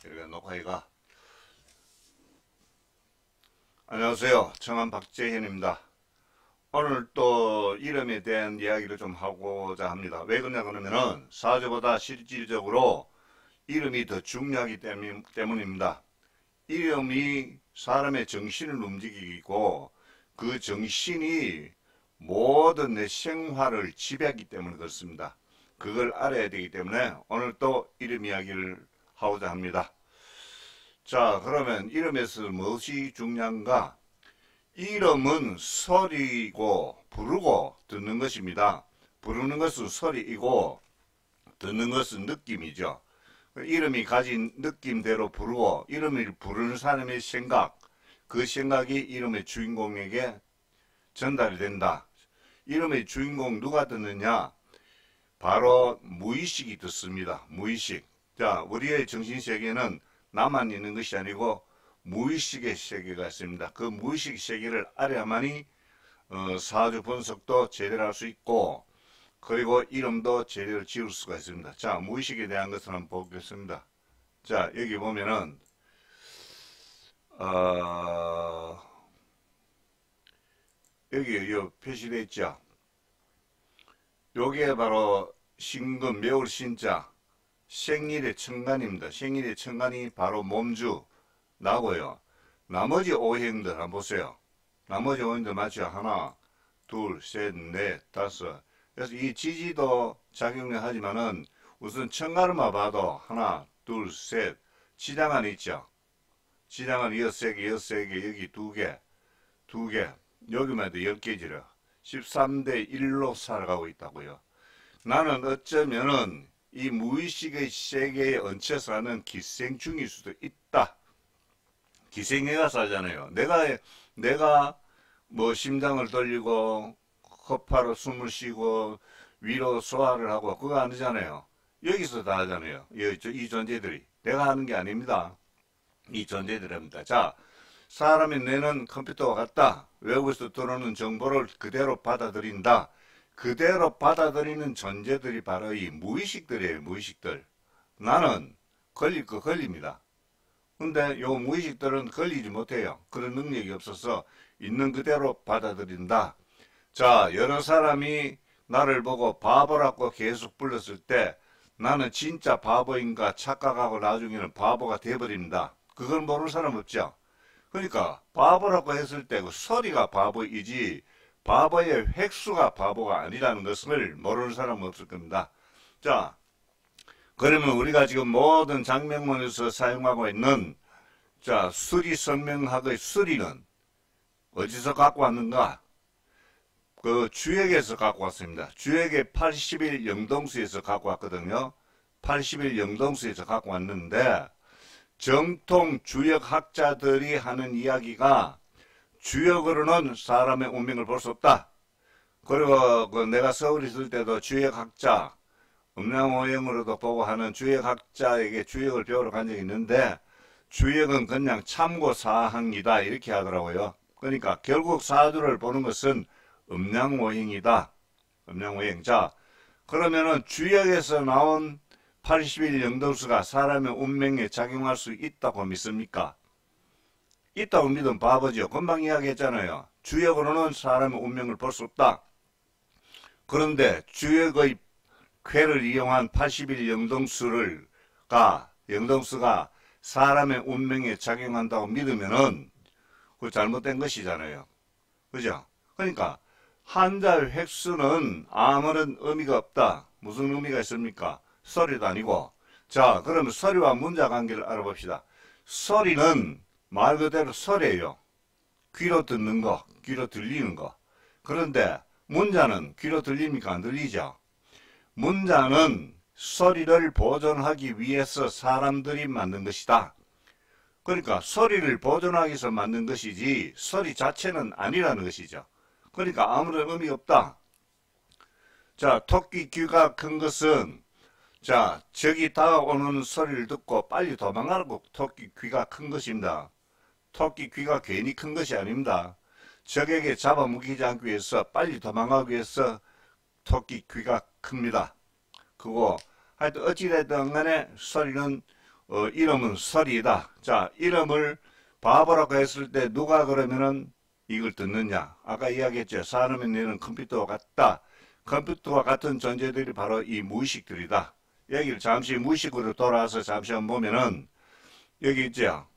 이렇게 녹화기가. 안녕하세요. 청한 박재현입니다. 오늘 또 이름에 대한 이야기를 좀 하고자 합니다. 왜 그러냐 그러면은 사주보다 실질적으로 이름이 더 중요하기 때문입니다. 이름이 사람의 정신을 움직이고 그 정신이 모든 내 생활을 지배하기 때문에 그렇습니다. 그걸 알아야 되기 때문에 오늘 또 이름 이야기를 하고자 합니다. 자, 그러면 이름에서 무엇이 중요한가? 이름은 소리고 부르고 듣는 것입니다. 부르는 것은 소리이고 듣는 것은 느낌이죠. 이름이 가진 느낌대로 부르고 이름을 부르는 사람의 생각, 그 생각이 이름의 주인공에게 전달이 된다. 이름의 주인공 누가 듣느냐? 바로 무의식이 듣습니다. 무의식. 자, 우리의 정신세계는 나만 있는 것이 아니고 무의식의 세계가 있습니다. 그 무의식 세계를 알아야만이 사주 분석도 제대로 할 수 있고 그리고 이름도 제대로 지을 수가 있습니다. 자, 무의식에 대한 것을 한번 보겠습니다. 자, 여기 보면은 여기 표시되어 있죠. 요게 바로 신금 매월 신자 생일의 천간입니다. 생일의 천간이 바로 몸주 나고요. 나머지 오행들 한번 보세요. 나머지 오행들 맞죠? 하나, 둘, 셋, 넷, 다섯. 그래서 이 지지도 작용을 하지만은 우선 천간을만 봐도 하나, 둘, 셋, 지장은 있죠. 지장은 6개, 6개, 여기 2개, 2개, 여기만 해도 10개지라. 13대 1로 살아가고 있다고요. 나는 어쩌면은 이 무의식의 세계에 얹혀서 하는 기생충일 수도 있다. 기생애가 살잖아요. 내가 뭐 심장을 돌리고 허파로 숨을 쉬고 위로 소화를 하고 그거 아니잖아요. 여기서 다 하잖아요. 이 존재들이. 내가 하는 게 아닙니다. 이 존재들입니다. 자, 사람의 뇌는 컴퓨터와 같다. 외부에서 들어오는 정보를 그대로 받아들인다. 그대로 받아들이는 존재들이 바로 이 무의식들이에요. 무의식들. 나는 걸릴 거 걸립니다. 근데 요 무의식들은 걸리지 못해요. 그런 능력이 없어서 있는 그대로 받아들인다. 자, 여러 사람이 나를 보고 바보라고 계속 불렀을 때 나는 진짜 바보인가 착각하고 나중에는 바보가 돼버립니다. 그걸 모르는 사람 없죠. 그러니까 바보라고 했을 때 그 소리가 바보이지 바보의 획수가 바보가 아니라는 것을 모르는 사람은 없을 겁니다. 자, 그러면 우리가 지금 모든 장명문에서 사용하고 있는 자, 수리선명학의 수리는 어디서 갖고 왔는가? 그 주역에서 갖고 왔습니다. 주역의 80일 영동수에서 갖고 왔거든요. 80일 영동수에서 갖고 왔는데 정통 주역학자들이 하는 이야기가 주역으로는 사람의 운명을 볼 수 없다. 그리고 내가 서울에 있을 때도 주역학자 음양오행으로도 보고 하는 주역학자에게 주역을 배우러 간 적이 있는데 주역은 그냥 참고사항이다 이렇게 하더라고요. 그러니까 결국 사주를 보는 것은 음양오행이다. 음양오행. 자, 그러면은 주역에서 나온 80일 영동수가 사람의 운명에 작용할 수 있다고 믿습니까? 있다고 믿으면 바보죠. 금방 이야기했잖아요. 주역으로는 사람의 운명을 볼 수 없다. 그런데 주역의 쾌를 이용한 80일 영동수가 사람의 운명에 작용한다고 믿으면은 그 잘못된 것이잖아요. 그죠? 그러니까 한자의 획수는 아무런 의미가 없다. 무슨 의미가 있습니까? 소리도 아니고. 자, 그러면 소리와 문자 관계를 알아봅시다. 소리는 말 그대로 소리예요. 귀로 듣는 거, 귀로 들리는 거. 그런데 문자는 귀로 들립니까? 안 들리죠? 문자는 소리를 보존하기 위해서 사람들이 만든 것이다. 그러니까 소리를 보존하기 위해서 만든 것이지 소리 자체는 아니라는 것이죠. 그러니까 아무런 의미가 없다. 자, 토끼 귀가 큰 것은 자, 적이 다가오는 소리를 듣고 빨리 도망가라고 토끼 귀가 큰 것입니다. 토끼 귀가 괜히 큰 것이 아닙니다. 적에게 잡아먹히지 않기 위해서 빨리 도망가기 위해서 토끼 귀가 큽니다. 그거 하여튼 어찌됐든 간에 소리는 이름은 설이다. 자, 이름을 바보라고 했을 때 누가 그러면은 이걸 듣느냐? 아까 이야기했죠. 사람의 뇌는 컴퓨터와 같다. 컴퓨터와 같은 존재들이 바로 이 무의식들이다. 여기를 잠시 무의식으로 돌아와서 잠시 한번 보면은 여기 있죠.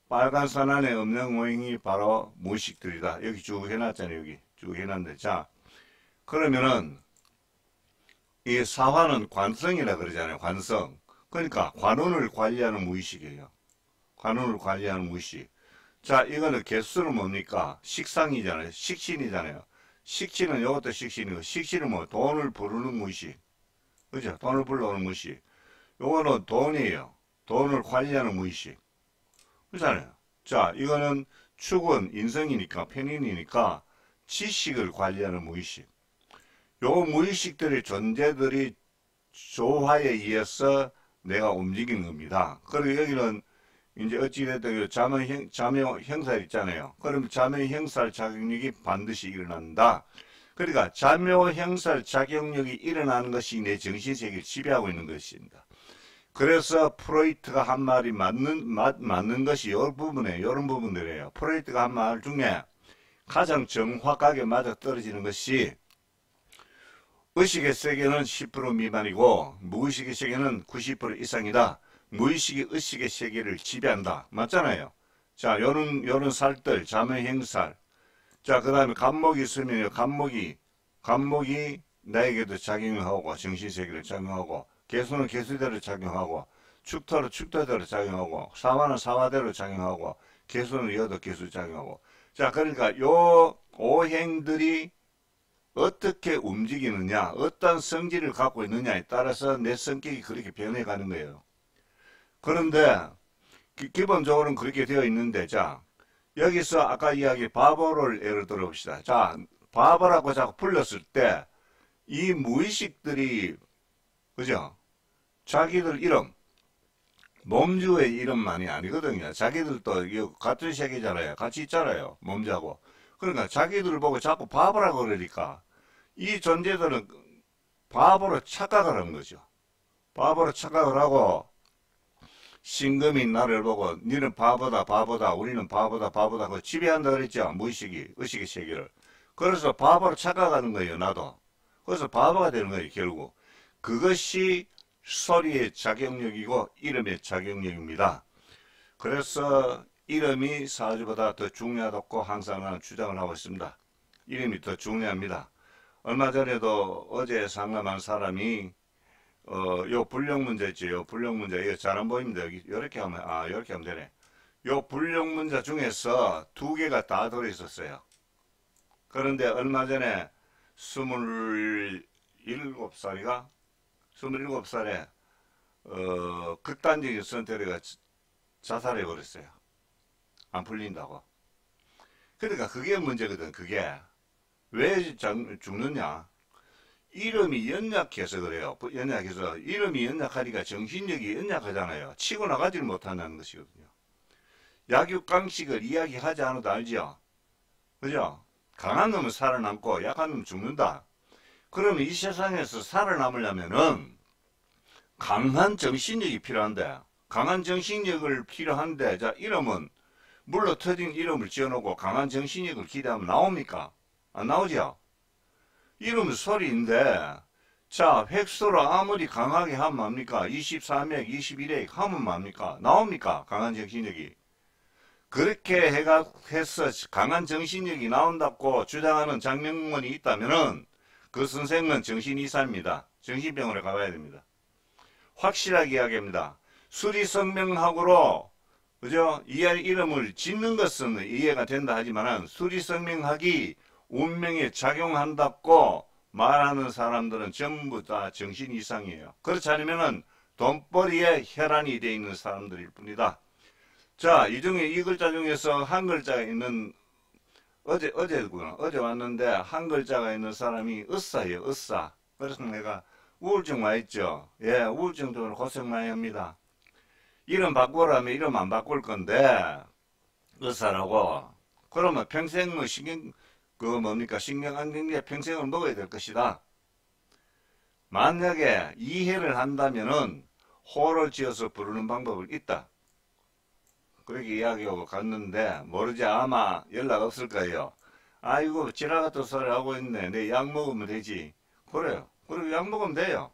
빨간 선 안에 없는 모형이 바로 무의식들이다. 여기 쭉 해놨잖아요. 여기 쭉 해놨는데, 자, 그러면은 이 사화는 관성이라 그러잖아요. 관성. 그러니까 관운을 관리하는 무의식이에요. 관운을 관리하는 무의식. 자, 이거는 개수는 뭡니까? 식상이잖아요. 식신이잖아요. 식신은 이것도 식신이고, 식신은 뭐 돈을 부르는 무의식. 그죠? 돈을 불러오는 무의식. 요거는 돈이에요. 돈을 관리하는 무의식. 그렇잖아요. 자, 이거는 축은 인성이니까, 편인이니까 지식을 관리하는 무의식. 요 무의식들의 존재들이 조화에 의해서 내가 움직이는 겁니다. 그리고 여기는 이제 어찌됐든 자묘 형살 있잖아요. 그럼 자묘 형살 작용력이 반드시 일어난다. 그러니까 자묘 형살 작용력이 일어나는 것이 내 정신세계를 지배하고 있는 것입니다. 그래서 프로이트가 한 말이 맞는 것이 이런 부분들이에요. 프로이트가 한 말 중에 가장 정확하게 맞아 떨어지는 것이 의식의 세계는 10% 미만이고 무의식의 세계는 90% 이상이다. 무의식이 의식의 세계를 지배한다. 맞잖아요. 자, 요런 살들, 자묘행살. 자, 그 다음에 간목이 있으면 간목이 나에게도 작용하고 정신세계를 작용하고 개수는 개수대로 작용하고 축토는 축토대로 작용하고 사화는 사화대로 작용하고 개수는 여도 개수 작용하고. 자, 그러니까 요 오행들이 어떻게 움직이느냐, 어떤 성질을 갖고 있느냐에 따라서 내 성격이 그렇게 변해가는 거예요. 그런데 기본적으로는 그렇게 되어 있는데, 자, 여기서 아까 이야기 바보를 예를 들어 봅시다. 자, 바보라고 자꾸 불렀을 때 이 무의식들이, 그죠? 자기들 이름, 몸주의 이름만이 아니거든요. 자기들도 같은 세계잖아요. 같이 있잖아요. 몸주하고. 그러니까 자기들을 보고 자꾸 바보라고 그러니까 이 존재들은 바보로 착각을 한 거죠. 바보로 착각을 하고 신금이 나를 보고 니는 바보다 바보다 우리는 바보다 바보다 그 지배한다 그랬죠. 무의식이 의식의 세계를. 그래서 바보로 착각하는 거예요. 나도. 그래서 바보가 되는 거예요. 결국. 그것이 소리의 작용력이고 이름의 작용력입니다. 그래서 이름이 사주보다 더 중요하다고 항상 나는 주장을 하고 있습니다. 이름이 더 중요합니다. 얼마 전에도 어제 상담한 사람이 요 불력 문제 있죠. 요 불력 문제 이거 잘 안 보입니다. 여기 이렇게 하면 이렇게 하면 되네. 요 불력 문제 중에서 2개가 다 들어 있었어요. 그런데 얼마 전에 27살에 극단적인 선택을 자살해 버렸어요. 안 풀린다고. 그러니까 그게 문제거든. 그게 왜 죽느냐? 이름이 연약해서 그래요. 연약해서 이름이 연약하니까 정신력이 연약하잖아요. 치고 나가지를 못한다는 것이거든요. 약육강식을 이야기하지 않아도 알죠. 그죠? 강한 놈은 살아남고 약한 놈은 죽는다. 그러면 이 세상에서 살아남으려면은 강한 정신력이 필요한데, 강한 정신력을 필요한데, 자, 이름은 물로 터진 이름을 지어놓고 강한 정신력을 기대하면 나옵니까? 안 나오죠? 이름은 소리인데, 자, 획수로 아무리 강하게 하면 뭡니까? 23핵, 21핵 하면 뭡니까? 나옵니까? 강한 정신력이. 그렇게 해서 강한 정신력이 나온다고 주장하는 장명문이 있다면은 그 선생은 정신이사입니다. 정신병원에 가봐야 됩니다. 확실하게 이야기합니다. 수리성명학으로 그죠? 이 이름을 짓는 것은 이해가 된다 하지만 수리성명학이 운명에 작용한다고 말하는 사람들은 전부 다 정신 이상이에요. 그렇지 않으면은 돈벌이에 혈안이 되어 있는 사람들일 뿐이다. 자, 이 중에 이 글자 중에서 한 글자가 있는 어제 왔는데 한 글자가 있는 사람이 으싸예요. 으싸. 그래서 내가 우울증 와 있죠. 예, 우울증 때문에 고생 많이 합니다. 이름 바꾸라면 이름 안 바꿀 건데 으싸라고. 그러면 평생 뭐 신경안정제 평생을 먹어야 될 것이다. 만약에 이해를 한다면은 호를 지어서 부르는 방법을 있다. 그렇게 이야기하고 갔는데 모르지 아마 연락 없을 거예요. 아이고 지나갔다 소리 하고 있네. 내 약 먹으면 되지. 그래요. 그리고 약 먹으면 돼요.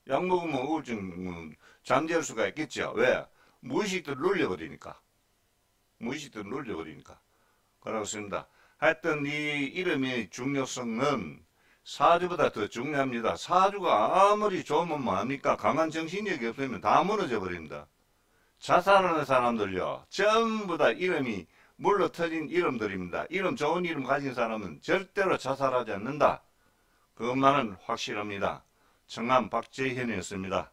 약 먹으면 우울증 잠재울 수가 있겠죠. 왜? 무의식도 눌려버리니까. 무의식도 눌려버리니까. 그러고 있습니다. 하여튼 이 이름의 중요성은 사주보다 더 중요합니다. 사주가 아무리 좋으면 뭐합니까? 강한 정신력이 없으면 다 무너져 버립니다. 자살하는 사람들요. 전부 다 이름이 물러 터진 이름들입니다. 이름 좋은 이름 가진 사람은 절대로 자살하지 않는다. 그것만은 확실합니다. 청남 박재현이었습니다.